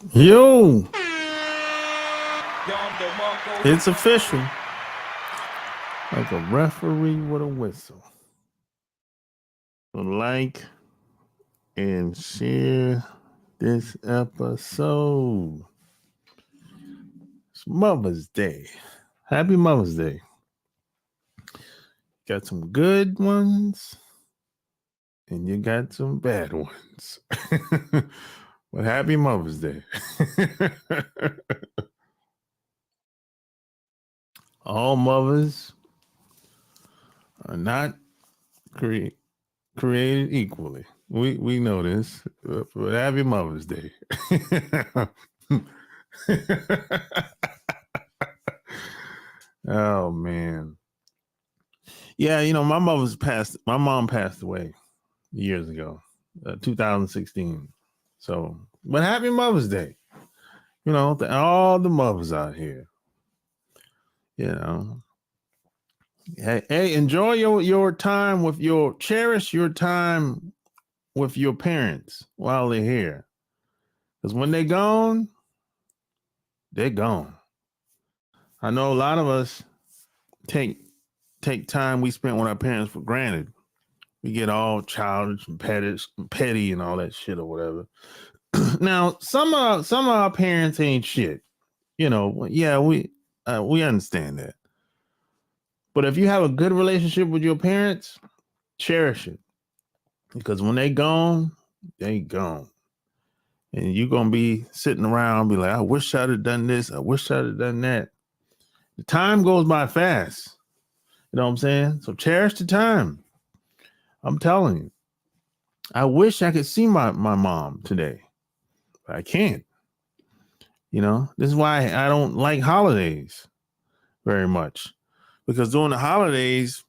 Yo, it's official. Like a referee with a whistle. So like and share this episode. It's Mother's Day. Happy Mother's Day. Got some good ones and you got some bad ones. But happy Mother's Day. All mothers are not created equally. We know this, but happy Mother's Day. Oh man. Yeah, my mom passed away years ago, 2016. So, but happy Mother's Day. To all the mothers out here. Hey, enjoy your time cherish your time with your parents while they're here. Because when they're gone, they're gone. I know a lot of us take time we spent with our parents for granted. We get all childish and petty and all that shit or whatever. Now, some of our parents ain't shit. Yeah, we understand that. But if you have a good relationship with your parents, cherish it. Because when they gone, they gone. And you're going to be sitting around be like, I wish I'd have done this. I wish I'd have done that. The time goes by fast. You know what I'm saying? So cherish the time. I'm telling you. I wish I could see my mom today. But I can't. This is why I don't like holidays very much. Because during the holidays,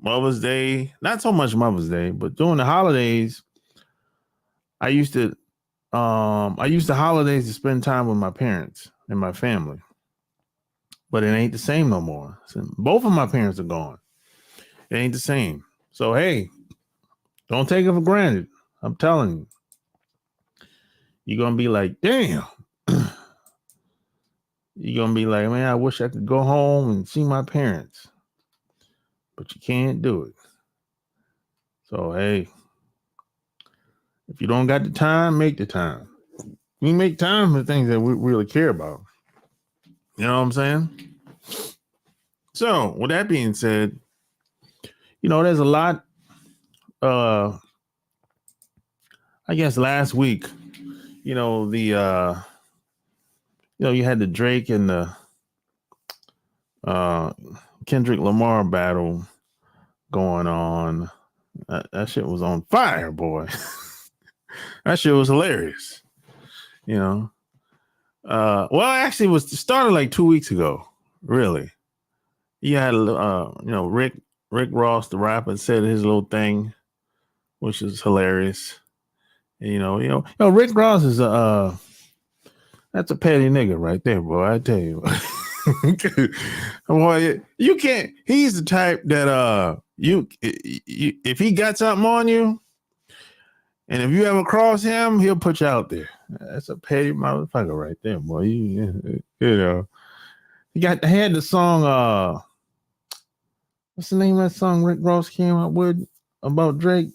Mother's Day, not so much Mother's Day, but during the holidays, I used the holidays to spend time with my parents and my family. But it ain't the same no more. So both of my parents are gone. It ain't the same. So hey, don't take it for granted. I'm telling you. You're gonna be like, damn. You're gonna be like, man, I wish I could go home and see my parents. But you can't do it. So hey, if you don't got the time, make the time. We make time for things that we really care about. You know what I'm saying? So, with that being said, there's a lot. I guess last week, you had the Drake and the Kendrick Lamar battle going on. That shit was on fire, boy. That shit was hilarious. Well, actually, it started like 2 weeks ago. Really, you had Rick Ross, the rapper, said his little thing, which is hilarious. And, Rick Ross is that's a petty nigga right there, boy. I tell you, boy, you can't. He's the type that you if he got something on you, and if you ever cross him, he'll put you out there. That's a petty motherfucker right there, boy. He had the song. What's the name of that song Rick Ross came up with about Drake?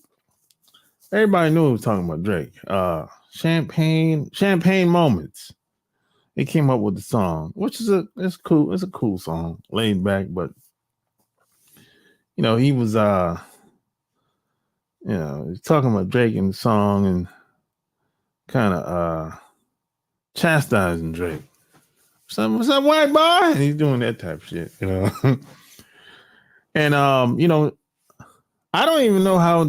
Everybody knew he was talking about Drake. Champagne Moments. He came up with the song, which is it's cool. It's a cool song, laid back, but he was he's talking about Drake in the song and kind of chastising Drake. What's up, white boy? And he's doing that type of shit, And I don't even know how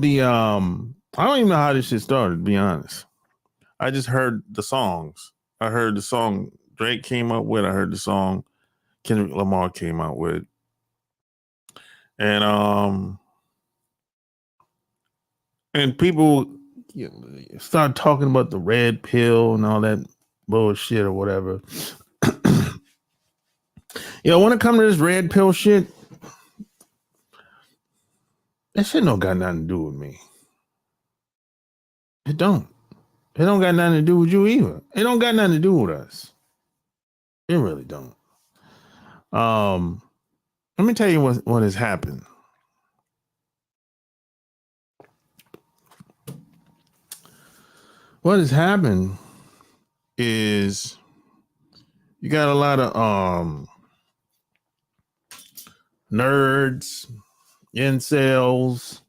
this shit started, to be honest. I just heard the songs. I heard the song Drake came up with. I heard the song Kendrick Lamar came out with. And people start talking about the red pill and all that bullshit or whatever. When it comes to this red pill shit, that shit don't got nothing to do with me. It don't. It don't got nothing to do with you either. It don't got nothing to do with us. It really don't. Let me tell you what has happened. What has happened is you got a lot of nerds, incels,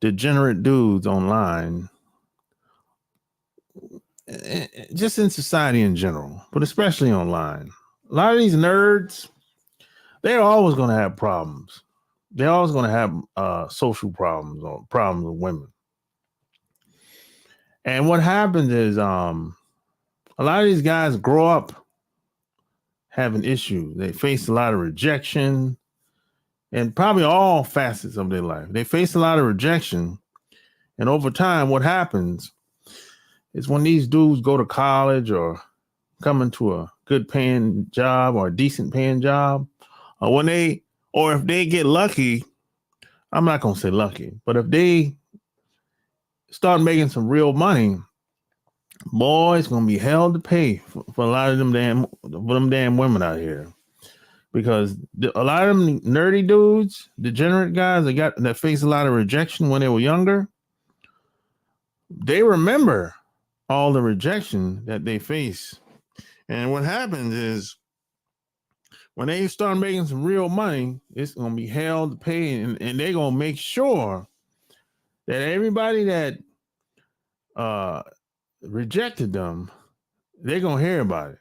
degenerate dudes online, just in society in general, but especially online. A lot of these nerds, they're always going to have problems. They're always going to have social problems or problems with women. And what happens is a lot of these guys grow up having issues. They face a lot of rejection in probably all facets of their life. They face a lot of rejection. And over time, what happens is when these dudes go to college or come into a good paying job or a decent paying job, or if they get lucky, I'm not going to say lucky, but if they start making some real money, boy, it's going to be hell to pay for a lot of them damn women out here. Because a lot of them nerdy dudes, degenerate guys that face a lot of rejection when they were younger, they remember all the rejection that they face. And what happens is when they start making some real money, it's going to be hell to pay. And they're going to make sure that everybody that rejected them, they're going to hear about it.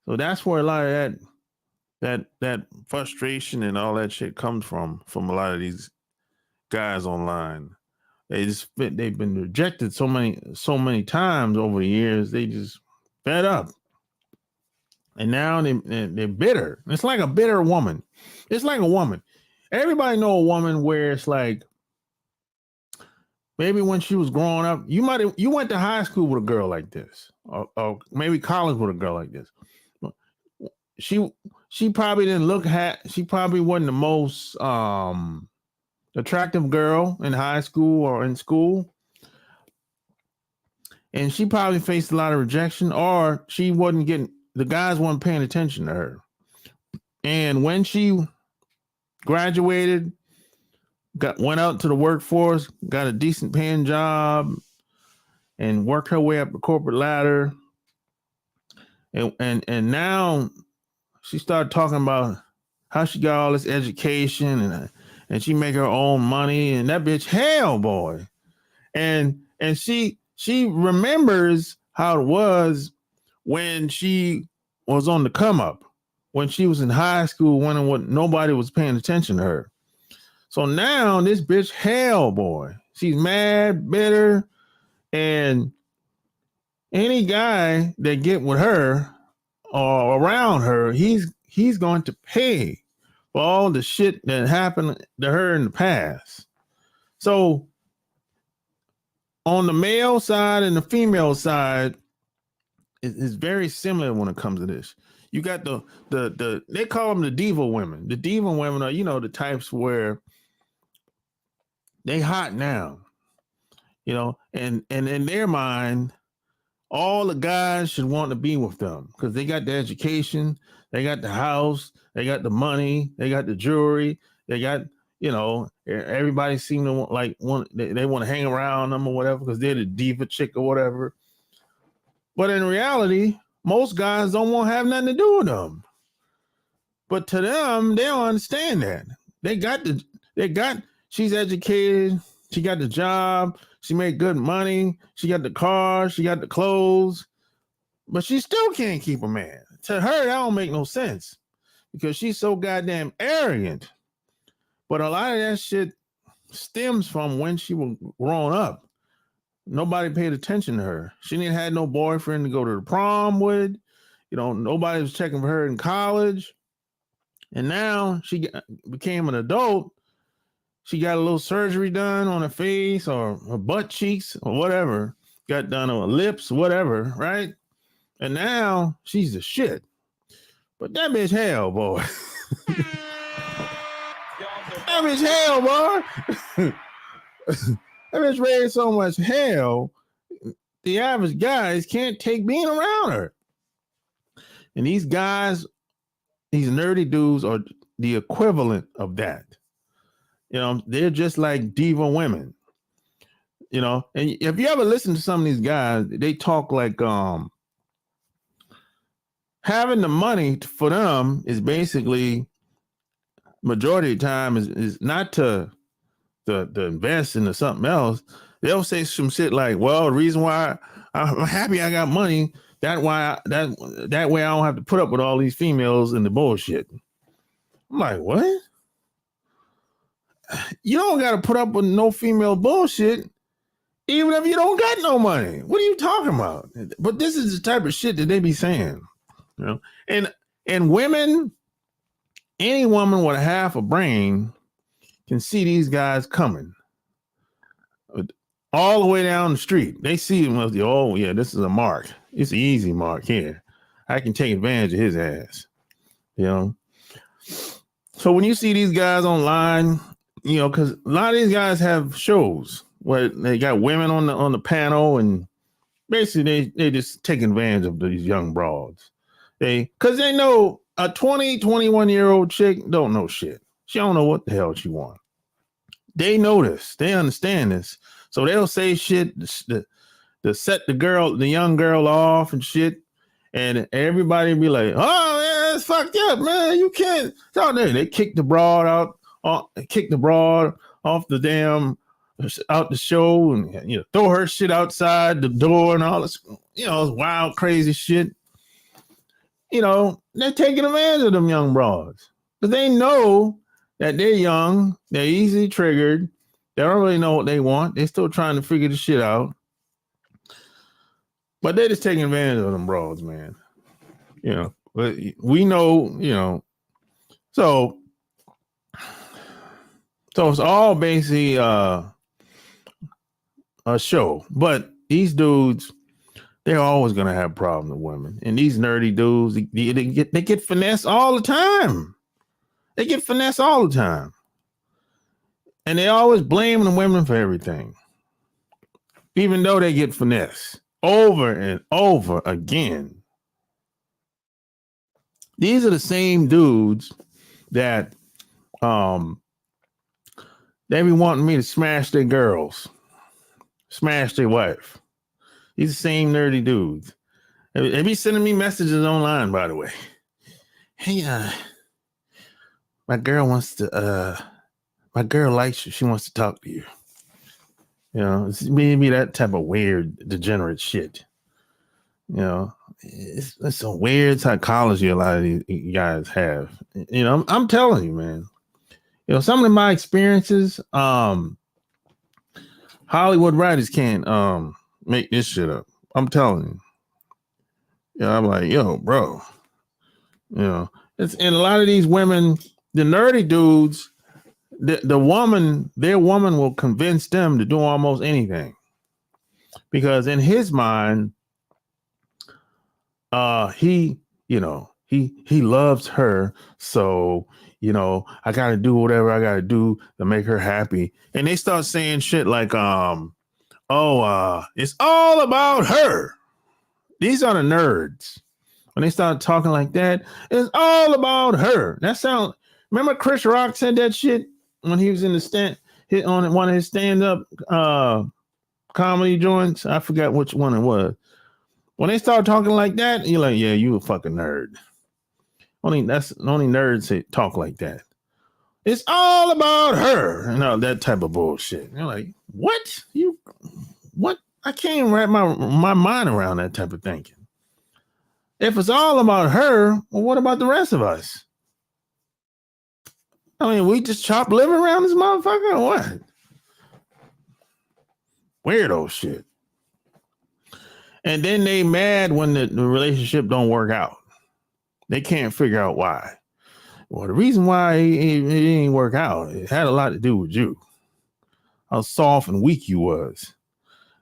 So that's where a lot of that frustration and all that shit comes from a lot of these guys online. They've been rejected so many times over the years. They just fed up, and now they're bitter. It's like a bitter woman. It's like a woman. Everybody know a woman where it's like maybe when she was growing up, you went to high school with a girl like this, or maybe college with a girl like this. She probably didn't look she probably wasn't the most attractive girl in high school or in school. And she probably faced a lot of rejection, or the guys weren't paying attention to her. And when she graduated, went out to the workforce, got a decent paying job, and worked her way up the corporate ladder. And now she started talking about how she got all this education and she make her own money, and that bitch hell, boy. And she remembers how it was when she was on the come up, when she was in high school, when nobody was paying attention to her. So now this bitch hell, boy. She's mad, bitter, and any guy that get with her or around her, he's going to pay for all the shit that happened to her in the past. So on the male side and the female side, it's very similar when it comes to this. You got the they call them the diva women. The diva women are, the types where they hot now, and in their mind, all the guys should want to be with them because they got the education, they got the house, they got the money, they got the jewelry, they got, everybody seem to want they want to hang around them or whatever because they're the diva chick or whatever. But in reality, most guys don't want to have nothing to do with them. But to them, they don't understand that. She's educated, she got the job, she made good money, she got the car, she got the clothes, but she still can't keep a man. To her, that don't make no sense because she's so goddamn arrogant. But a lot of that shit stems from when she was growing up. Nobody paid attention to her. She didn't have no boyfriend to go to the prom with. Nobody was checking for her in college. And now she became an adult. She got a little surgery done on her face or her butt cheeks or whatever. Got done on her lips, whatever, right? And now she's the shit. But that bitch hell, boy. That bitch hell, boy. That bitch raised so much hell the average guys can't take being around her. And these guys, these nerdy dudes are the equivalent of that. You know, they're just like diva women. You know, and if you ever listen to some of these guys, they talk like having the money for them is basically majority of the time is not to invest into something else. They'll say some shit like, well, the reason why I'm happy I got money, that way I don't have to put up with all these females and the bullshit. I'm like, what? You don't got to put up with no female bullshit even if you don't got no money. What are you talking about? But this is the type of shit that they be saying, you know. And women, any woman with half a brain can see these guys coming all the way down the street. They see him as oh yeah, this is a mark. It's an easy mark here. I can take advantage of his ass, you know. So when you see these guys online, you know, because a lot of these guys have shows where they got women on the panel, and basically they just take advantage of these young broads. Because they know a 20, 21-year-old chick don't know shit. She don't know what the hell she wants. They know this. They understand this. So they'll say shit to set the young girl off and shit. And everybody be like, oh, man, it's fucked up, man. You can't. So they kick the broad out, off the damn, out the show, and, you know, throw her shit outside the door and all this, you know, wild, crazy shit. You know, they're taking advantage of them young broads. But they know that they're young, they're easily triggered, they don't really know what they want. They're still trying to figure the shit out. But they're just taking advantage of them broads, man. You know, but we know, you know, so it's all basically a show. But these dudes, they're always gonna have problems with women. And these nerdy dudes, they get finessed all the time. They get finessed all the time. And they always blame the women for everything. Even though they get finessed over and over again. These are the same dudes that they be wanting me to smash their girls, smash their wife. These are the same nerdy dudes. They be sending me messages online, by the way. Hey, my girl likes you. She wants to talk to you. You know, it's maybe that type of weird, degenerate shit. You know, it's some weird psychology a lot of these guys have. You know, I'm telling you, man. You know, some of my experiences, Hollywood writers can't make this shit up. I'm telling you. You know, I'm like, yo, bro. You know, and a lot of these women, the nerdy dudes, their woman will convince them to do almost anything. Because in his mind, he loves her, so you know, I gotta do whatever I gotta do to make her happy. And they start saying shit like, it's all about her. These are the nerds. When they start talking like that, it's all about her. Remember Chris Rock said that shit when he was in on one of his stand-up comedy joints? I forgot which one it was. When they start talking like that, you're like, yeah, you a fucking nerd. Only nerds talk like that. It's all about her and all that type of bullshit. You're like, what? What? I can't wrap my mind around that type of thinking. If it's all about her, well, what about the rest of us? I mean, we just chop liver around this motherfucker or what? Weirdo shit. And then they mad when the relationship don't work out. They can't figure out why. Well, the reason why it didn't work out, it had a lot to do with you. How soft and weak you was.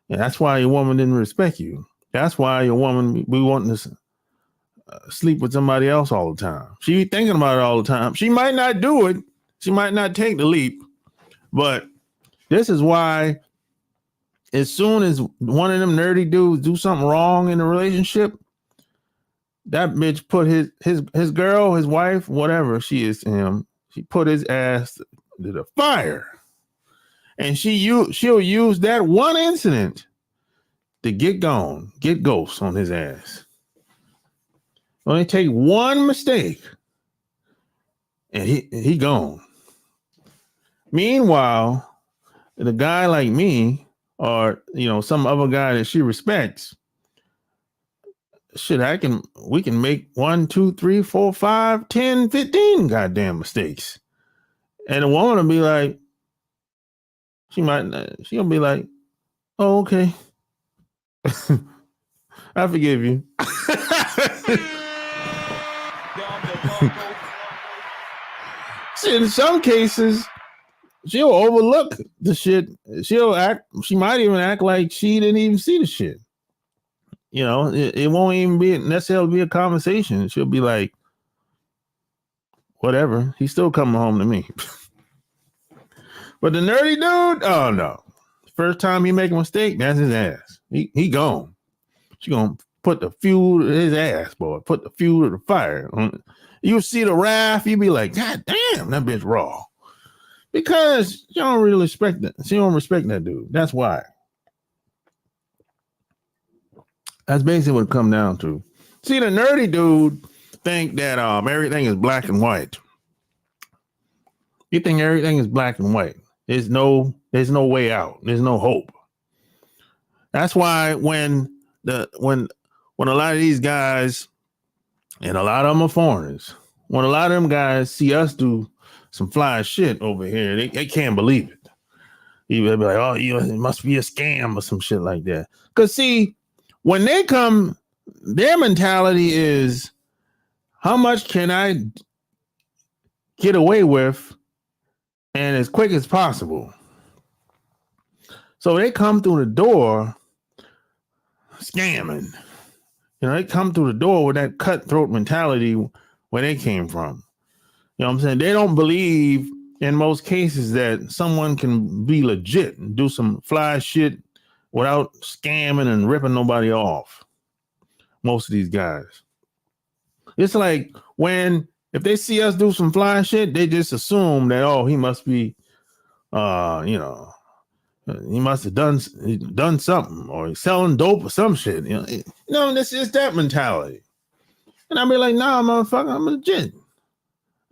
And that's why your woman didn't respect you. That's why your woman be wanting to sleep with somebody else all the time. She be thinking about it all the time. She might not do it. She might not take the leap. But this is why as soon as one of them nerdy dudes do something wrong in the relationship, that bitch put his girl, his wife, whatever she is to him, she put his ass to the fire. And she'll use that one incident to get ghosts on his ass. Only take one mistake and he gone. Meanwhile, the guy like me, or some other guy that she respects, shit, we can make 1, 2, 3, 4, 5, 10, 15 goddamn mistakes. And the woman will be like, she'll be like, oh, okay. I forgive you. In some cases, she'll overlook the shit. She might even act like she didn't even see the shit. It won't even necessarily be a conversation. She'll be like, whatever, he's still coming home to me. But the nerdy dude, oh no. First time he make a mistake, that's his ass. He gone. She gonna put the fuel to his ass, boy. Put the fuel to the fire. You see the wrath, you be like, God damn, that bitch raw. Because she don't really respect that. She don't respect that dude. That's why. That's basically what it comes down to. See, the nerdy dude think that everything is black and white. You think everything is black and white. There's no way out. There's no hope. That's why when a lot of these guys, and a lot of them are foreigners, when a lot of them guys see us do some fly shit over here, they can't believe it. They'll be like, oh, it must be a scam or some shit like that. Because see, when they come, their mentality is, how much can I get away with and as quick as possible? So they come through the door scamming. They come through the door with that cutthroat mentality where they came from. You know what I'm saying? They don't believe in most cases that someone can be legit and do some fly shit without scamming and ripping nobody off. Most of these guys. It's like if they see us do some fly shit, they just assume that, oh, he must be, he must have done something, or he's selling dope or some shit. This is that mentality. And I'll be like, nah, motherfucker, I'm legit.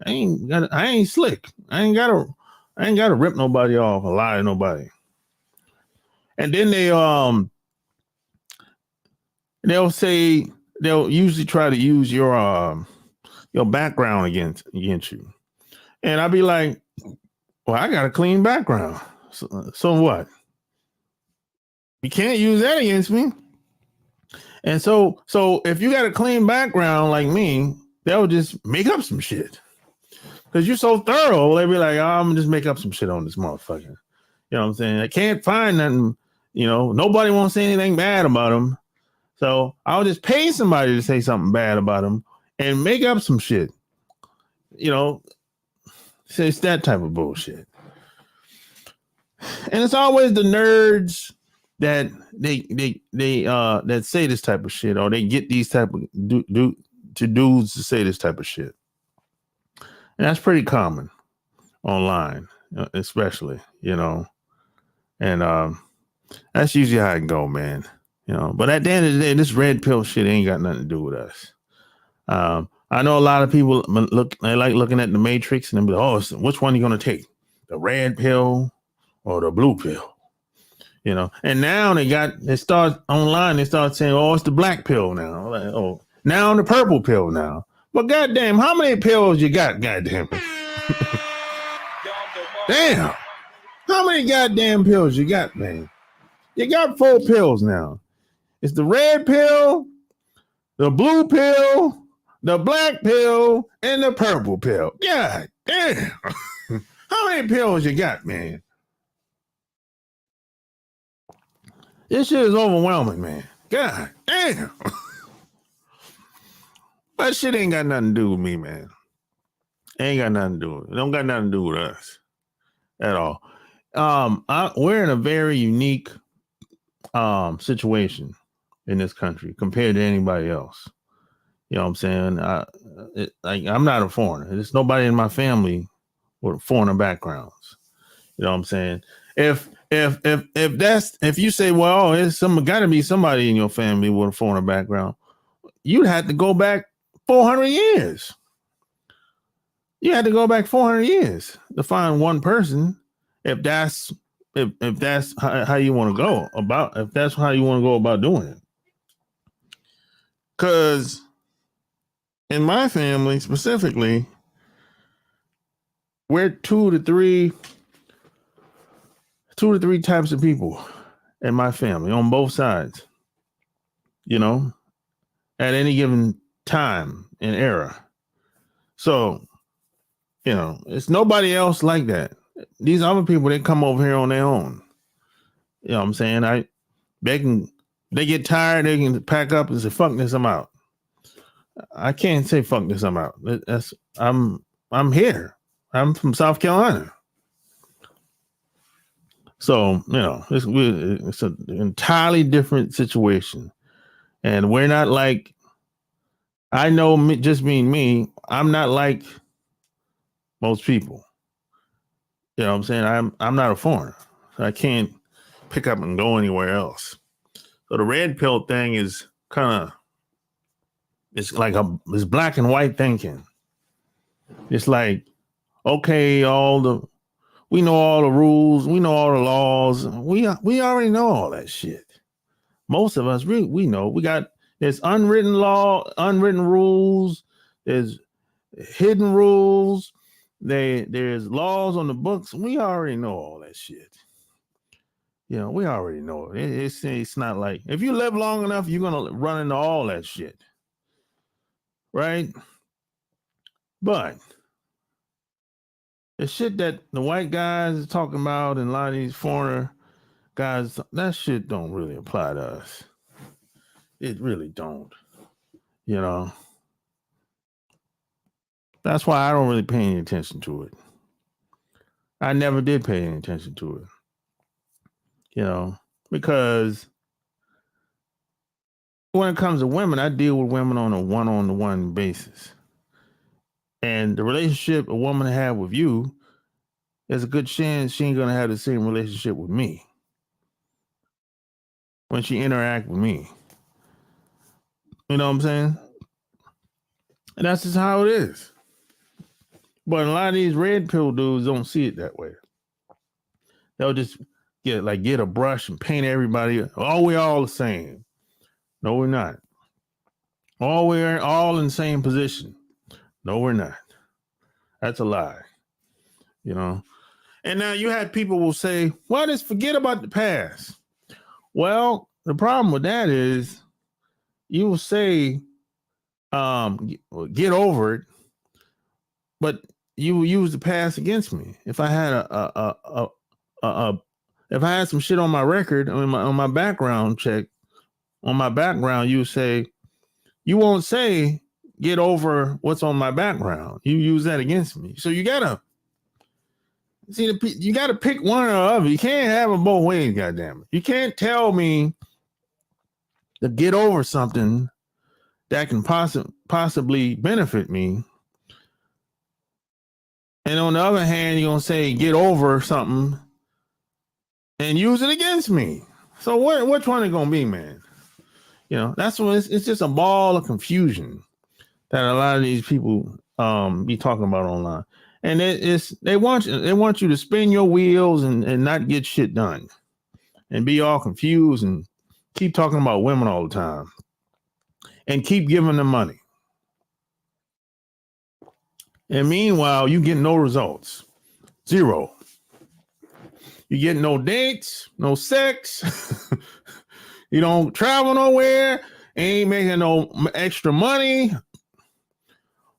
I ain't slick. I ain't gotta rip nobody off or lie to nobody. And then they'll usually try to use your background against you. And I'll be like, well, I got a clean background. So what? You can't use that against me. And so if you got a clean background like me, they'll just make up some shit. Because you're so thorough, they'll be like, oh, I'm going to just make up some shit on this motherfucker. You know what I'm saying? I can't find nothing. Nobody won't say anything bad about him. So I'll just pay somebody to say something bad about him and make up some shit. It's that type of bullshit. And it's always the nerds that that say this type of shit, or they get these type of dudes to say this type of shit. And that's pretty common online, especially, and that's usually how it go, man. But at the end of the day, this red pill shit ain't got nothing to do with us. I know a lot of people they like looking at the Matrix and they be like, oh, which one are you going to take? The red pill or the blue pill? And now they start online, they start saying, oh, it's the black pill now. Like, oh, now the purple pill now. But goddamn, how many pills you got, goddamn? Damn. How many goddamn pills you got, man? You got 4 pills now. It's the red pill, the blue pill, the black pill, and the purple pill. God damn. How many pills you got, man? This shit is overwhelming, man. God damn. That shit ain't got nothing to do with me, man. Ain't got nothing to do with it. It don't got nothing to do with us at all. We're in a very unique situation in this country compared to anybody else. You know what I'm saying? I'm not a foreigner. There's nobody in my family with foreigner backgrounds. You know what I'm saying? If you say, well, it's got to be somebody in your family with a foreigner background, you'd have to go back 400 years. You had to go back 400 years to find one person. If that's how you want to go about, if that's how you want to go about doing it. Because in my family specifically, we're two to three types of people in my family on both sides, you know, at any given time and era. So, you know, it's nobody else like that. These other people, they come over here on their own. You know what I'm saying? They get tired, they can pack up and say, fuck this, I'm out. I can't say fuck this, I'm out. I'm here. I'm from South Carolina. So, you know, it's an entirely different situation. And we're not like, I know just being me, I'm not like most people. You know what I'm saying? I'm not a foreigner. So I can't pick up and go anywhere else. So the red pill thing is kind of, it's like it's black and white thinking. It's like, okay, we know all the rules, we know all the laws. We already know all that shit. Most of us, we know. There's unwritten law, unwritten rules. There's hidden rules. There's laws on the books. We already know all that shit. You know, we already know it. It's not like, if you live long enough, you're going to run into all that shit. Right? But the shit that the white guys are talking about and a lot of these foreigner guys, that shit don't really apply to us. It really don't. You know? That's why I don't really pay any attention to it. I never did pay any attention to it. You know? Because when it comes to women, I deal with women on a one-on-one basis. And the relationship a woman have with you, there's a good chance she ain't going to have the same relationship with me when she interact with me. You know what I'm saying? And that's just how it is. But a lot of these red pill dudes don't see it that way. They'll just get a brush and paint everybody. Oh, we're all the same. No, we're not. Oh, we're all in the same position. No, we're not. That's a lie. You know? And now you had people will say, well, just forget about the past. Well, the problem with that is you will say, get over it, but you will use the past against me. If I had if I had some shit on my record, on my background check, on my background, you say, you won't say, get over what's on my background. You use that against me. So you gotta pick one or the other. You can't have them both ways, goddamn it. You can't tell me to get over something that can possibly benefit me, and on the other hand, you're gonna say get over something and use it against me. So which one is gonna be, man? You know, that's when it's just a ball of confusion that a lot of these people be talking about online. And they want you to spin your wheels and not get shit done and be all confused and keep talking about women all the time and keep giving them money. And meanwhile, you get no results. Zero. You get no dates, no sex. You don't travel nowhere. Ain't making no extra money.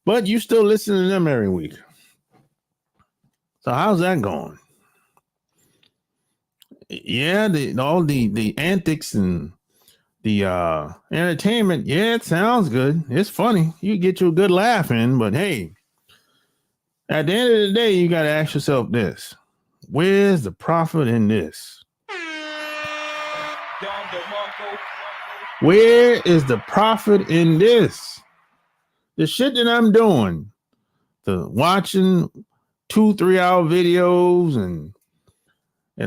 But you still listen to them every week. So how's that going? Yeah, all the antics and the entertainment, yeah, it sounds good. It's funny. You get you a good laugh in, but hey, at the end of the day, you got to ask yourself this. Where's the profit in this? Where is the profit in this? The shit that I'm doing, the watching 2-3 hour videos and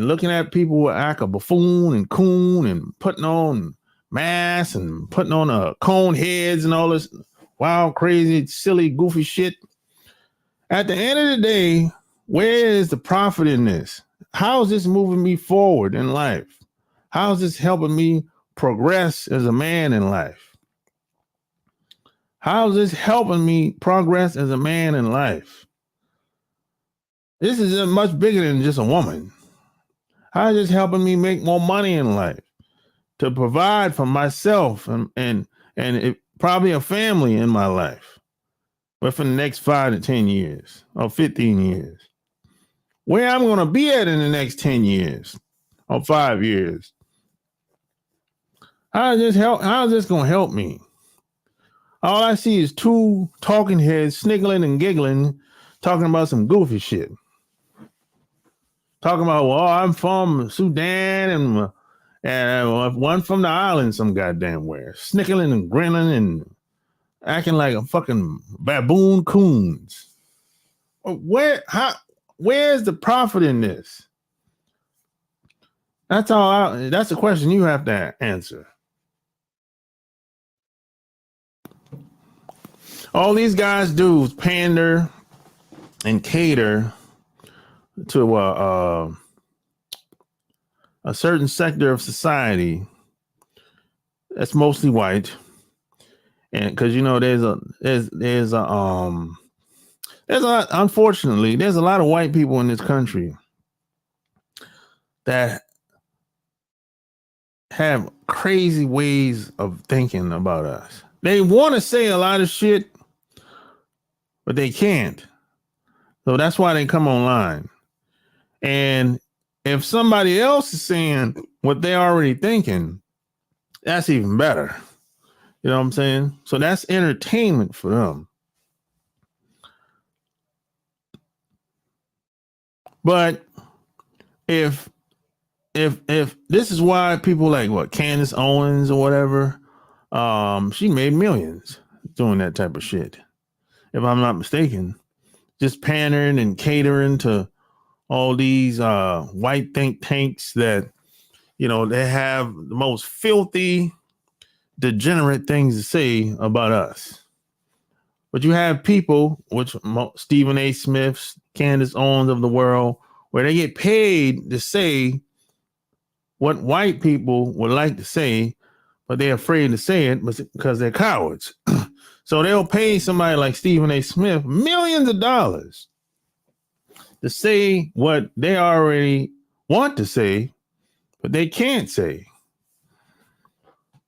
looking at people who act a buffoon and coon and putting on masks and putting on cone heads and all this wild, crazy, silly, goofy shit. At the end of the day, where is the profit in this? How is this moving me forward in life? How is this helping me progress as a man in life? How is this helping me progress as a man in life? This is much bigger than just a woman. How is this helping me make more money in life to provide for myself and probably a family in my life, but for the next 5 to 10 years or 15 years? Where I'm going to be at in the next 10 years or 5 years? How is this going to help me? All I see is 2 talking heads sniggling and giggling, talking about some goofy shit. Talking about, well, I'm from Sudan and one from the island some goddamn where. Snickling and grinning and acting like a fucking baboon coons. Where's the profit in this? That's the question you have to answer. All these guys do is pander and cater to a certain sector of society that's mostly white, and because unfortunately there's a lot of white people in this country that have crazy ways of thinking about us. They want to say a lot of shit, but they can't. So that's why they come online. And if somebody else is saying what they're already thinking, that's even better. You know what I'm saying? So that's entertainment for them. But if this is why people like what Candace Owens or whatever, she made millions doing that type of shit, if I'm not mistaken, just pandering and catering to all these white think tanks that, they have the most filthy, degenerate things to say about us. But you have people, which Stephen A. Smiths, Candace Owens of the world, where they get paid to say what white people would like to say, but they're afraid to say it because they're cowards. So they'll pay somebody like Stephen A. Smith millions of dollars to say what they already want to say, but they can't say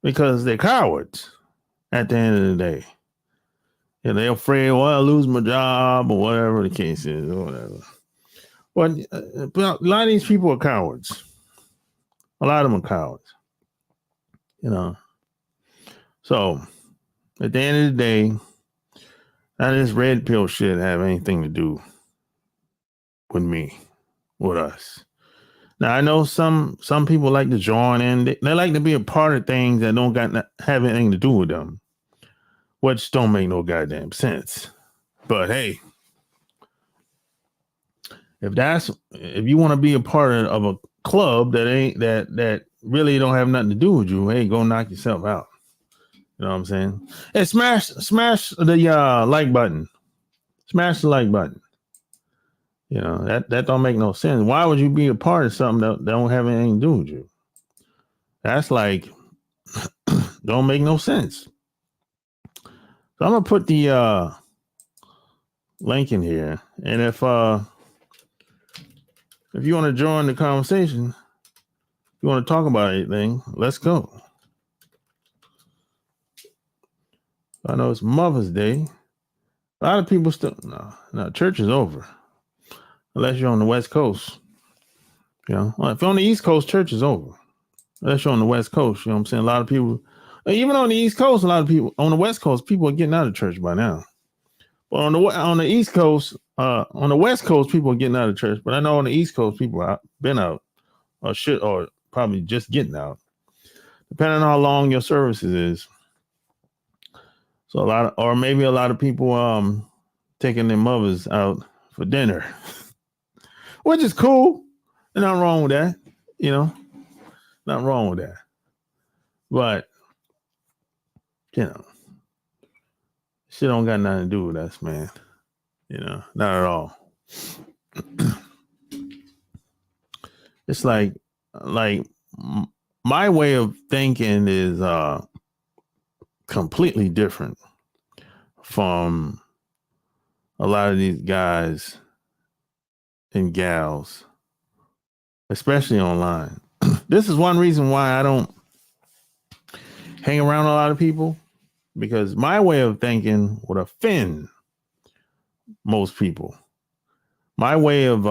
because they're cowards at the end of the day. And they're afraid, well, I'll lose my job or whatever the case is or whatever. But a lot of these people are cowards. A lot of them are cowards. So at the end of the day, none of this red pill shit have anything to do with me, with us. Now I know some people like to join in. They like to be a part of things that don't have anything to do with them, which don't make no goddamn sense. But hey, if you want to be a part of a club that really don't have nothing to do with you, hey, go knock yourself out. You know what I'm saying? Hey, smash the like button. Smash the like button. That don't make no sense. Why would you be a part of something that don't have anything to do with you? That's like don't make no sense. So I'm gonna put the link in here, and if you want to join the conversation, if you want to talk about anything, let's go. I know it's Mother's Day. A lot of people still no, church is over. Unless you're on the West Coast. Well, if you're on the East Coast, church is over. Unless you're on the West Coast, you know what I'm saying? A lot of people, even on the East Coast, a lot of people on the West Coast, people are getting out of church by now. But on the East Coast, on the West Coast, people are getting out of church. But I know on the East Coast, people have been out or probably just getting out. depending on how long your services is. So maybe a lot of people taking their mothers out for dinner, which is cool. There's nothing wrong with that, nothing wrong with that. But shit don't got nothing to do with us, man. Not at all. It's like my way of thinking is completely different from a lot of these guys and gals, especially online. This is one reason why I don't hang around a lot of people, because my way of thinking would offend most people. My way of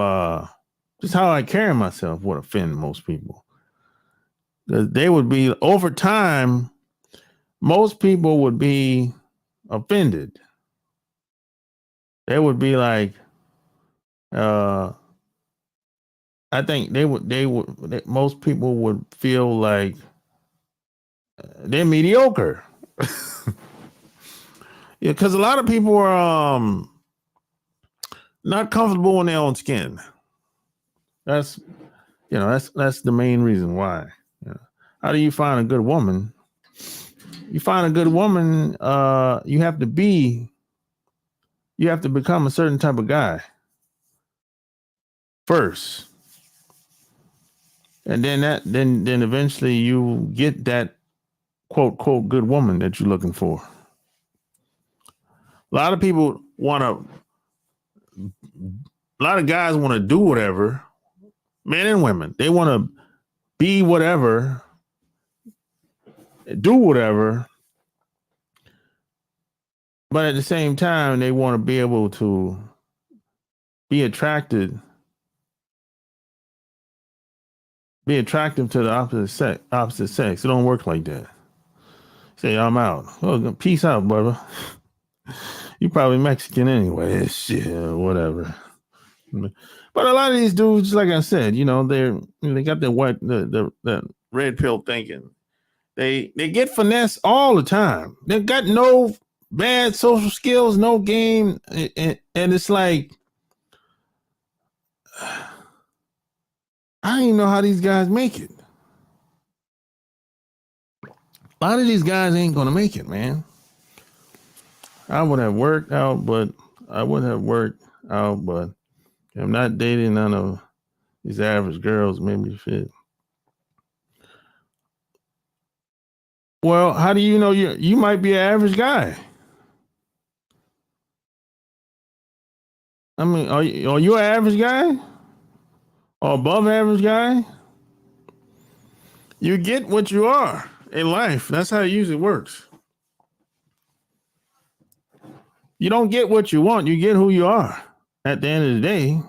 just how I carry myself would offend most people. They would be, over time, most people would be offended. They would be like, I think most people would feel like they're mediocre. Yeah, because a lot of people are not comfortable in their own skin. That's the main reason why. How do you find a good woman? You find a good woman, you have to become a certain type of guy first. And then eventually you get that quote good woman that you're looking for. A lot of guys want to do whatever, men and women. They want to be whatever, do whatever, but at the same time, they want to be able to be attractive to the opposite sex. It don't work like that. Say, I'm out. Oh, peace out, brother. You probably Mexican anyway. Shit, whatever. But a lot of these dudes, like I said, they got the red pill thinking. They get finesse all the time. They got no bad social skills, no game, and it's like, I don't even know how these guys make it. A lot of these guys ain't gonna make it, man. I would have worked out, but I'm not dating none of these average girls. Maybe fit. Well, how do you know you might be an average guy? I mean, are you an average guy? Or above average guy? You get what you are in life. That's how it usually works. You don't get what you want. You get who you are at the end of the day.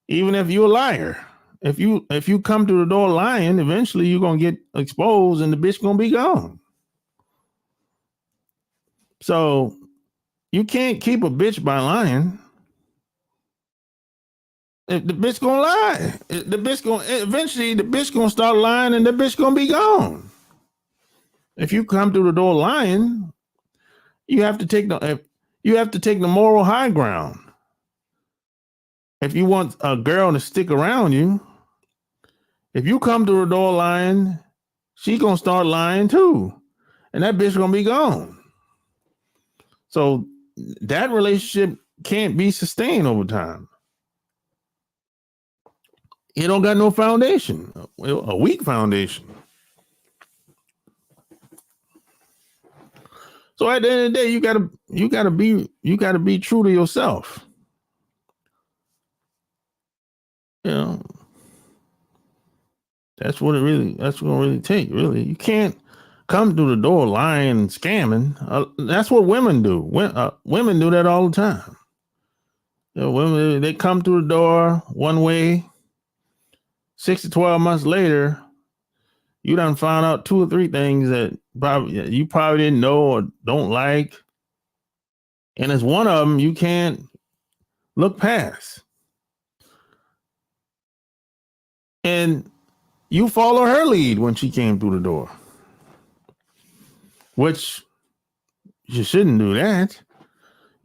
Even if you're a liar. If you come to the door lying, eventually you're going to get exposed and the bitch going to be gone. So you can't keep a bitch by lying. If the bitch gonna lie, eventually the bitch gonna start lying and the bitch gonna be gone. If you come through the door lying, you have to take the moral high ground. If you want a girl to stick around you, if you come through the door lying, she gonna start lying too, and that bitch gonna be gone. So that relationship can't be sustained over time. It don't got no foundation, a weak foundation. So at the end of the day, you gotta be true to yourself. That's what that's gonna really take. Really, you can't come through the door lying and scamming. That's what women do. Women do that all the time. Women, they come through the door one way. 6 to 12 months later, you done found out 2 or 3 things that you probably didn't know or don't like. And it's one of them you can't look past. And you follow her lead when she came through the door, which you shouldn't do that.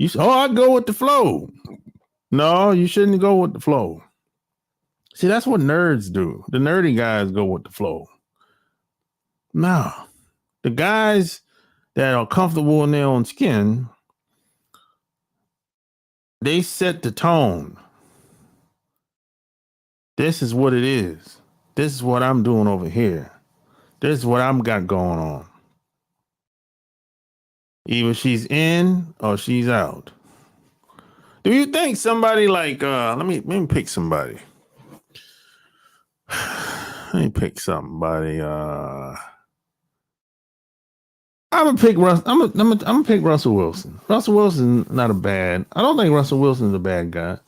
I go with the flow. No, you shouldn't go with the flow. See, that's what nerds do. The nerdy guys go with the flow. No, the guys that are comfortable in their own skin, they set the tone. This is what it is. This is what I'm doing over here. This is what I'm got going on. Either she's in or she's out. Do you think somebody like let me pick somebody. Let me pick somebody. I'm gonna pick I'm gonna pick Russell Wilson. Russell Wilson's not a bad. I don't think Russell Wilson's a bad guy.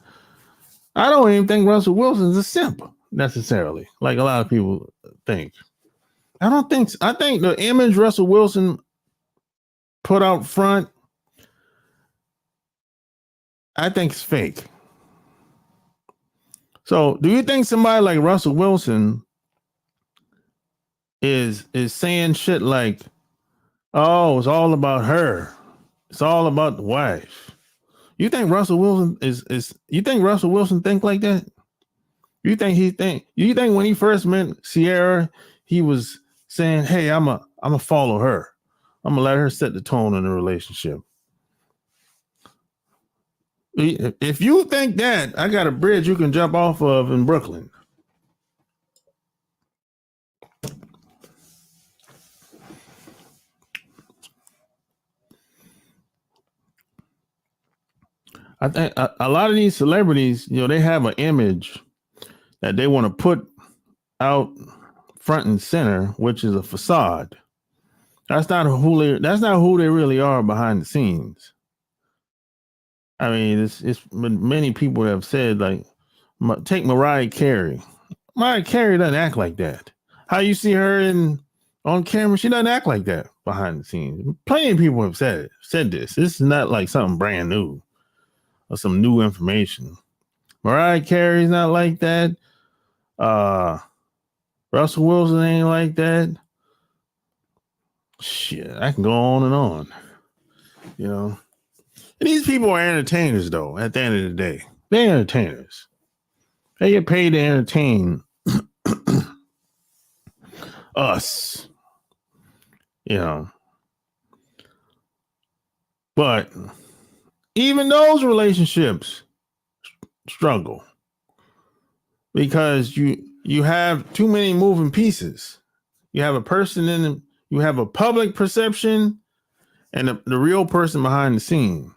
I don't even think Russell Wilson's a simp necessarily, like a lot of people think. I don't think so. I think the image Russell Wilson put out front, I think it's fake. So, do you think somebody like Russell Wilson is saying shit like, "Oh, it's all about her. It's all about the wife"? You think Russell Wilson is you think Russell Wilson think like that? You think when he first met Sierra, he was saying, "Hey, I'm a follow her. I'm gonna let her set the tone in the relationship." If you think that, I got a bridge you can jump off of in Brooklyn. I think a lot of these celebrities, they have an image that they want to put out front and center, which is a facade. That's not who they really are behind the scenes. I mean, it's many people have said, like, take Mariah Carey. Mariah Carey doesn't act like that. How you see her on camera, she doesn't act like that behind the scenes. Plenty of people have said this. This is not like something brand new or some new information. Mariah Carey's not like that. Russell Wilson ain't like that. Shit, I can go on and on. And these people are entertainers, though, at the end of the day. They're entertainers. They get paid to entertain us. But even those relationships struggle because you have too many moving pieces. You have a person you have a public perception and the real person behind the scene.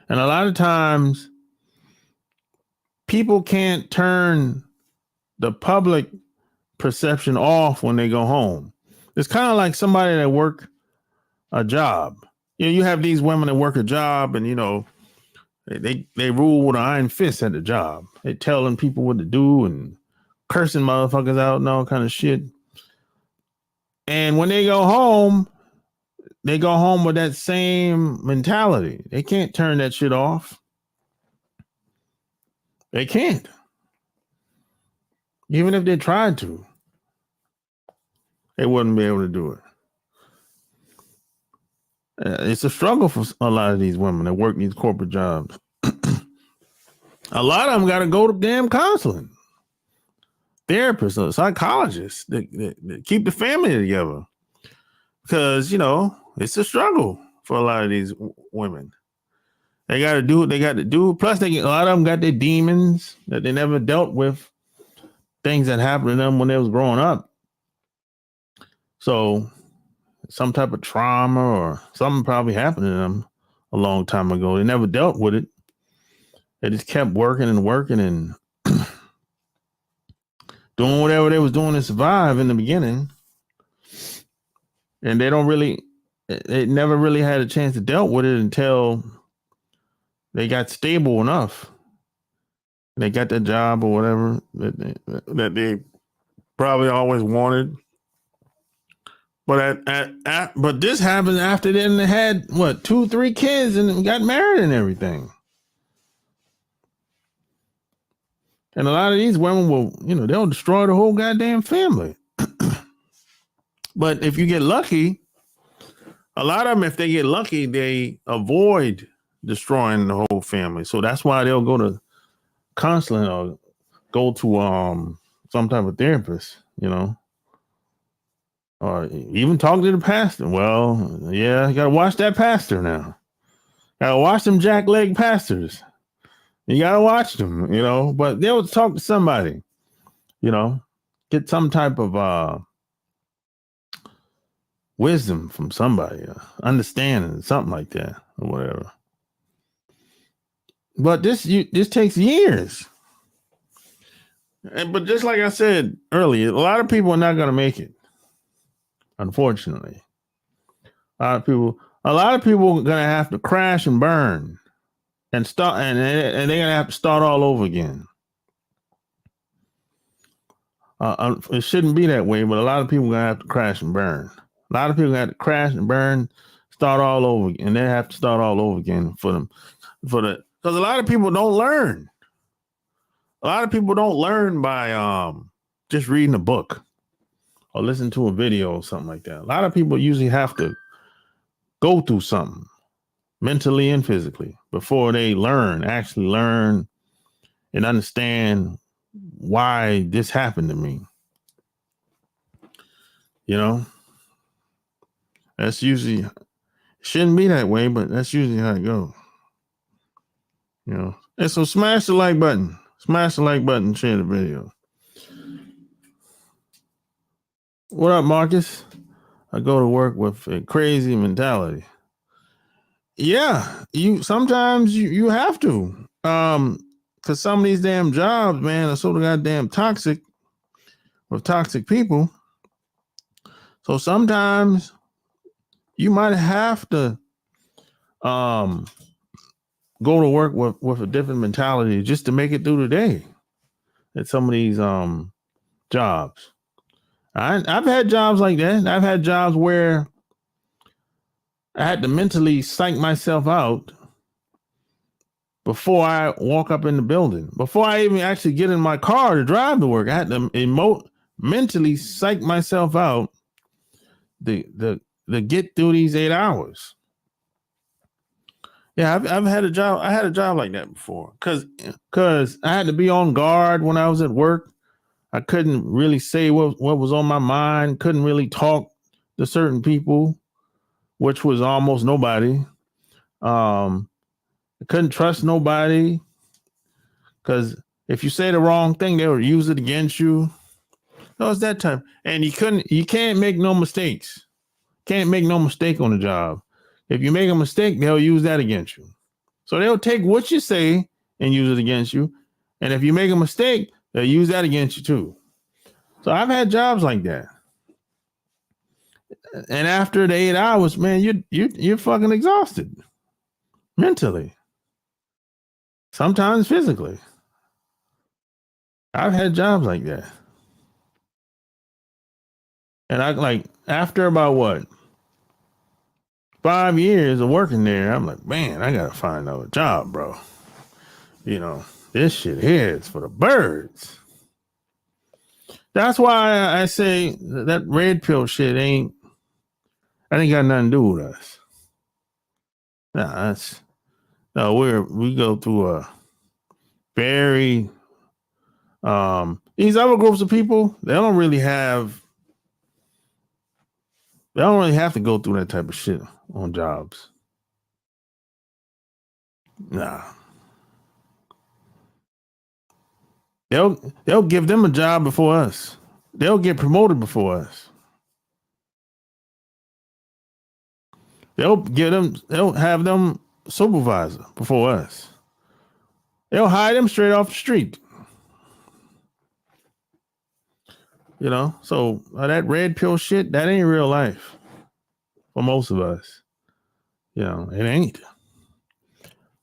And a lot of times people can't turn the public perception off when they go home. It's kind of like somebody that work a job. You have these women that work a job and, they rule with an iron fist at the job. They telling people what to do and cursing motherfuckers out and all kind of shit. And when they go home with that same mentality. They can't turn that shit off. They can't. Even if they tried to, they wouldn't be able to do it. It's a struggle for a lot of these women that work these corporate jobs. A lot of them got to go to damn counseling, therapists, or psychologists that keep the family together. Because, it's a struggle for a lot of these women. They got to do what they got to do. Plus, a lot of them got their demons that they never dealt with, things that happened to them when they was growing up. So some type of trauma or something probably happened to them a long time ago. They never dealt with it. They just kept working and working and doing whatever they was doing to survive in the beginning. And they never really had a chance to deal with it until they got stable enough. They got that job or whatever that they probably always wanted. But but this happened after then they had 2-3 kids and got married and everything. And a lot of these women will, they'll destroy the whole goddamn family. But if you get lucky, a lot of them, if they get lucky, they avoid destroying the whole family. So that's why they'll go to counseling or go to some type of therapist, or even talk to the pastor. Well, yeah, you got to watch that pastor now. Got to watch them jackleg pastors. You got to watch them, but they'll talk to somebody, get some type of wisdom from somebody, understanding, something like that or whatever. But this takes years. But just like I said earlier, a lot of people are not going to make it. Unfortunately, a lot of people are going to have to crash and burn and start, and they're going to have to start all over again. It shouldn't be that way, but a lot of people are going to have to crash and burn. A lot of people have to crash and burn, start all over again, and they have to start all over again because a lot of people don't learn. A lot of people don't learn by just reading a book or listen to a video or something like that. A lot of people usually have to go through something mentally and physically before they actually learn and understand why this happened to me. That's usually, shouldn't be that way, but that's usually how it goes. And so smash the like button. Smash the like button, share the video. What up, Marcus? I go to work with a crazy mentality. Yeah, sometimes you have to. Because some of these damn jobs, man, are so goddamn toxic with toxic people. So sometimes you might have to go to work with a different mentality just to make it through the day at some of these jobs. I've had jobs like that. I've had jobs where I had to mentally psych myself out before I walk up in the building. Before I even actually get in my car to drive to work, I had to mentally psych myself out to get through these 8 hours. Yeah, I've had a job. I had a job like that before because I had to be on guard when I was at work. I couldn't really say what was on my mind. Couldn't really talk to certain people, which was almost nobody. I couldn't trust nobody because if you say the wrong thing, they would use it against you. So it's that time, and you can't make no mistakes. Can't make no mistake on the job. If you make a mistake, they'll use that against you. So they'll take what you say and use it against you. And if you make a mistake, they'll use that against you too. So I've had jobs like that. And after the 8 hours, man, you're fucking exhausted mentally. Sometimes physically. I've had jobs like that. And after about 5 years of working there, I'm like, man, I gotta find another job, bro. This shit here is for the birds. That's why I say that red pill shit ain't got nothing to do with us. We go through a very these other groups of people, they don't really have to go through that type of shit on jobs. Nah. They'll give them a job before us. They'll get promoted before us. They'll have them supervisor before us. They'll hire them straight off the street. So that red pill shit, that ain't real life for most of us. It ain't.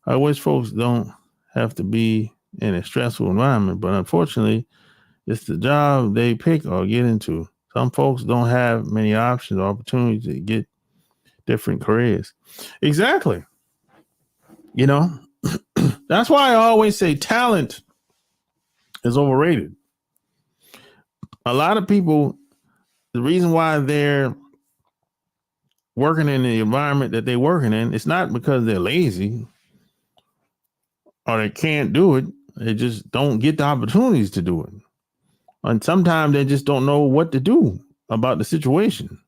I wish folks don't have to be in a stressful environment, but unfortunately, it's the job they pick or get into. Some folks don't have many options or opportunities to get different careers. Exactly. That's why I always say talent is overrated. A lot of people, the reason why they're working in the environment that they're working in, it's not because they're lazy or they can't do it. They just don't get the opportunities to do it. And sometimes they just don't know what to do about the situation.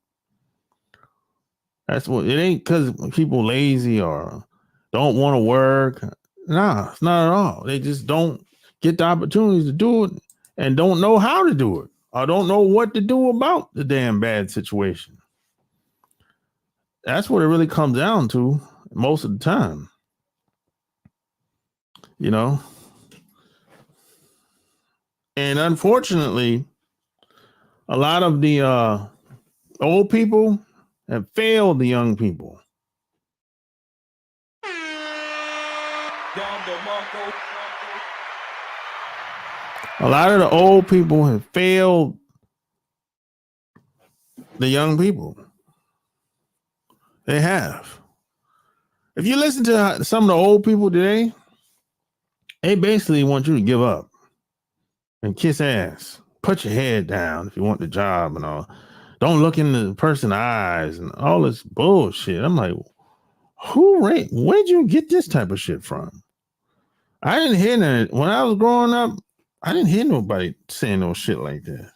That's what it ain't, because people lazy or don't want to work. Nah, it's not at all. They just don't get the opportunities to do it and don't know how to do it or don't know what to do about the damn bad situation. That's what it really comes down to most of the time. You know? And unfortunately, a lot of the old people have failed the young people. A lot of the old people have failed the young people. They have. If you listen to some of the old people today, they basically want you to give up and kiss ass. Put your head down if you want the job and all. Don't look in the person's eyes and all this bullshit. I'm like, where'd you get this type of shit from? I didn't hear that. When I was growing up, I didn't hear nobody saying no shit like that.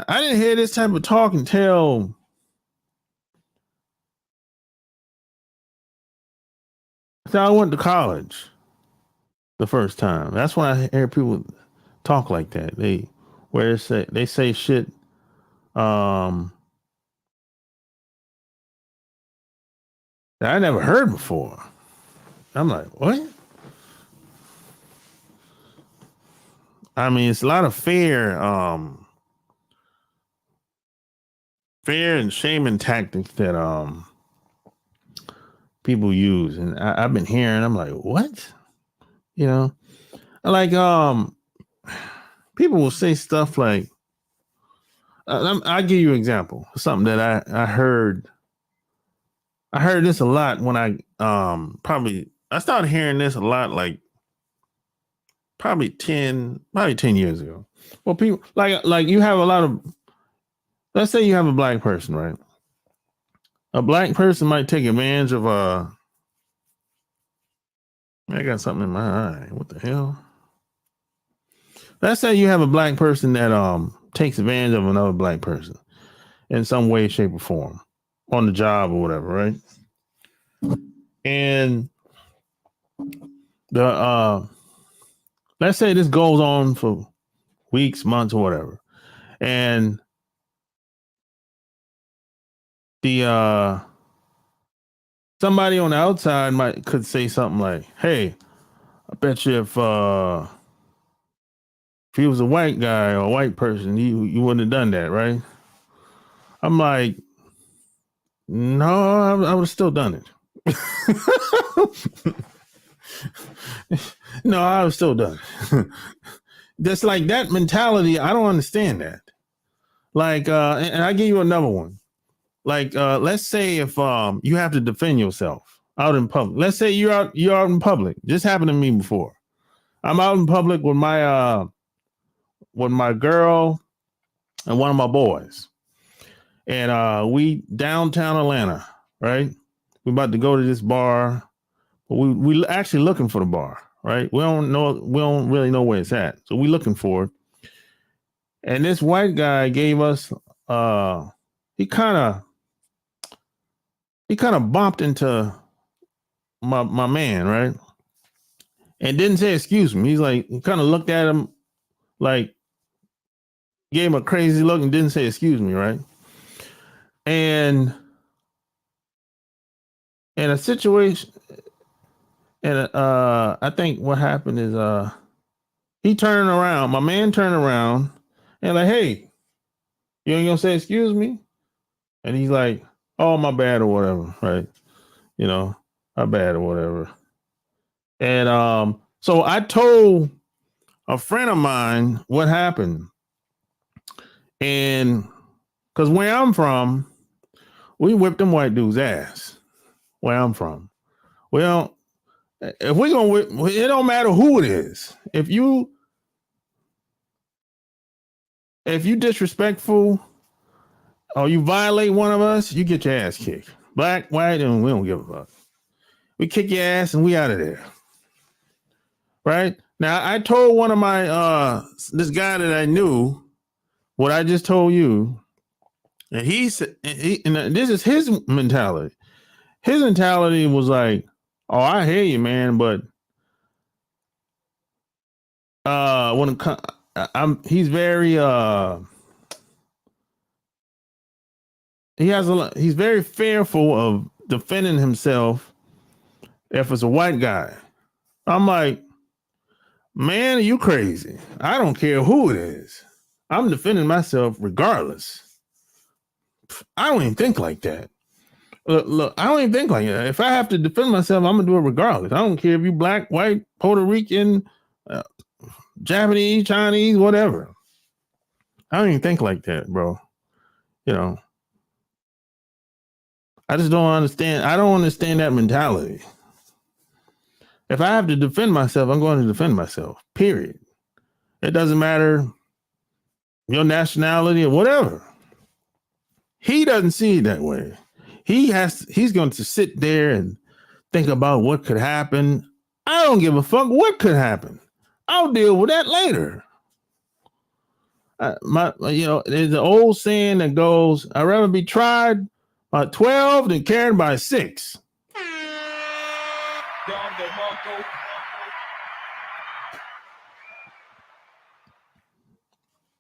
I didn't hear this type of talk until I went to college the first time. That's when I hear people talk like that. They say shit. That I never heard before. I'm like, what? I mean, it's a lot of fear and shaming tactics that people use, and I've been hearing. I'm like, what? You know, like people will say stuff like, I'll give you an example. Something that I heard. I heard this a lot when I started hearing this a lot, like probably 10 years ago. Well, people like you have a lot of, let's say you have a black person, right? A black person might take advantage of I got something in my eye. What the hell? Let's say you have a black person that takes advantage of another black person in some way, shape, or form on the job or whatever, right? And let's say this goes on for weeks, months, or whatever. And the somebody on the outside could say something like, "Hey, I bet you if he was a white guy or a white person, you wouldn't have done that, right?" I'm like, no, I would have still done it. No, I would still done it. Just like that mentality, I don't understand that. Like, and I give you another one. Like, let's say if you have to defend yourself out in public. Let's say you're out in public. This happened to me before. I'm out in public with my girl and one of my boys. And we downtown Atlanta, right? We're about to go to this bar. We actually looking for the bar, right? We don't really know where it's at. So we looking for it. And this white guy gave us he kind of bumped into my man, right? And didn't say excuse me. He's like, he kind of looked at him, like gave him a crazy look and didn't say excuse me, right? And in a situation, and I think what happened is he turned around, my man turned around and like, "Hey, you ain't gonna say excuse me?" And he's like, "Oh, my bad," or whatever, right? You know, my bad or whatever. And so I told a friend of mine what happened. And because where I'm from, we whipped them white dudes' ass. Where I'm from. Well, If we're gonna, it don't matter who it is. If you disrespectful or you violate one of us, you get your ass kicked. Black, white, and we don't give a fuck. We kick your ass and we out of there. Right? Now, I told one of my, this guy that I knew what I just told you, and he said, and this is his mentality. His mentality was like, oh, I hear you, man, but when it comes, he's very, he's very fearful of defending himself if it's a white guy. I'm like, man, are you crazy? I don't care who it is. I'm defending myself regardless. I don't even think like that. Look, I don't even think like that. If I have to defend myself, I'm gonna do it regardless. I don't care if you black, white, Puerto Rican, Japanese, Chinese, whatever. I don't even think like that, bro. You know, I just don't understand. I don't understand that mentality. If I have to defend myself, I'm going to defend myself, period. It doesn't matter your nationality or whatever. He doesn't see it that way. He's going to sit there and think about what could happen. I don't give a fuck what could happen. I'll deal with that later. There's an old saying that goes, I'd rather be tried by 12 than carried by 6.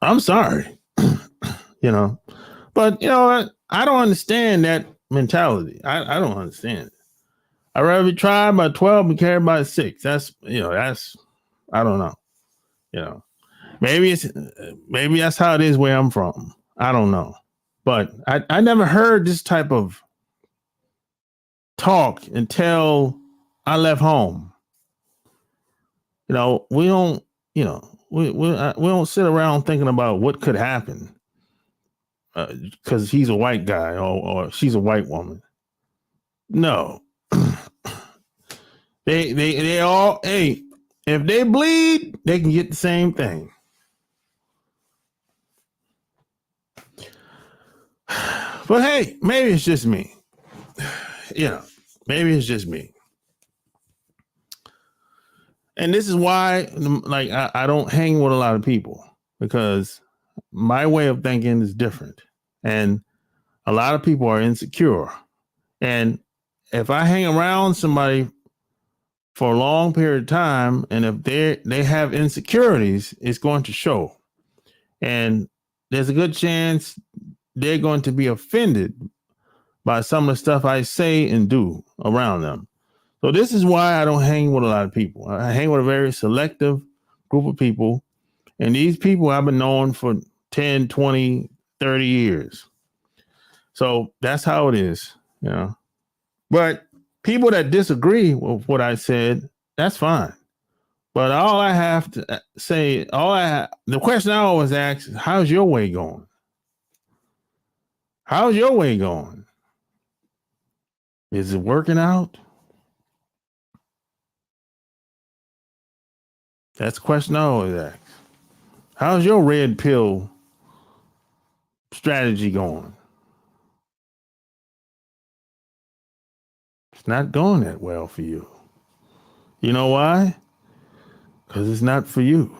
I'm sorry, but I don't understand that mentality. I don't understand it. I'd rather be tried by 12 and carried by 6. That's I don't know. Maybe that's how it is where I'm from. I don't know, but I never heard this type of talk until I left home. We don't, we don't sit around thinking about what could happen because he's a white guy or she's a white woman. No, they all, hey, if they bleed, they can get the same thing. But hey, maybe it's just me. Maybe it's just me. And this is why, like, I don't hang with a lot of people because my way of thinking is different. And a lot of people are insecure. And if I hang around somebody for a long period of time, and if they have insecurities, it's going to show. And there's a good chance they're going to be offended by some of the stuff I say and do around them. So this is why I don't hang with a lot of people. I hang with a very selective group of people. And these people I've been knowing for 10, 20, 30 years. So that's how it is, But people that disagree with what I said, that's fine. But all I have to say, the question I always ask is, how's your way going? How's your way going? Is it working out? That's the question I always ask. How's your red pill strategy going? It's not going that well for you. You know why? Because it's not for you.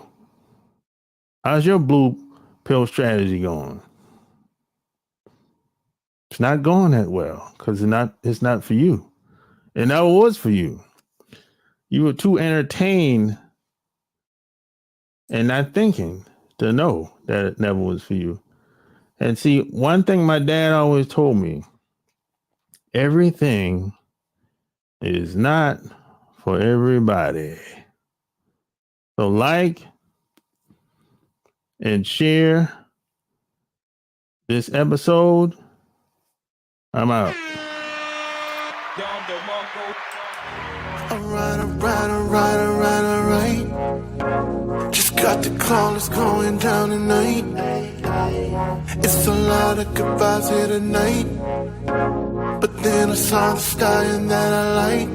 How's your blue pill strategy going? It's not going that well because it's not for you. It never was for you. You were too entertained and not thinking to know that it never was for you. And see, one thing my dad always told me, everything is not for everybody. So like and share this episode. I'm out. Alright. Just got the call, it's going down tonight. It's a lot of goodbyes here tonight. But then I saw the sky and that I like.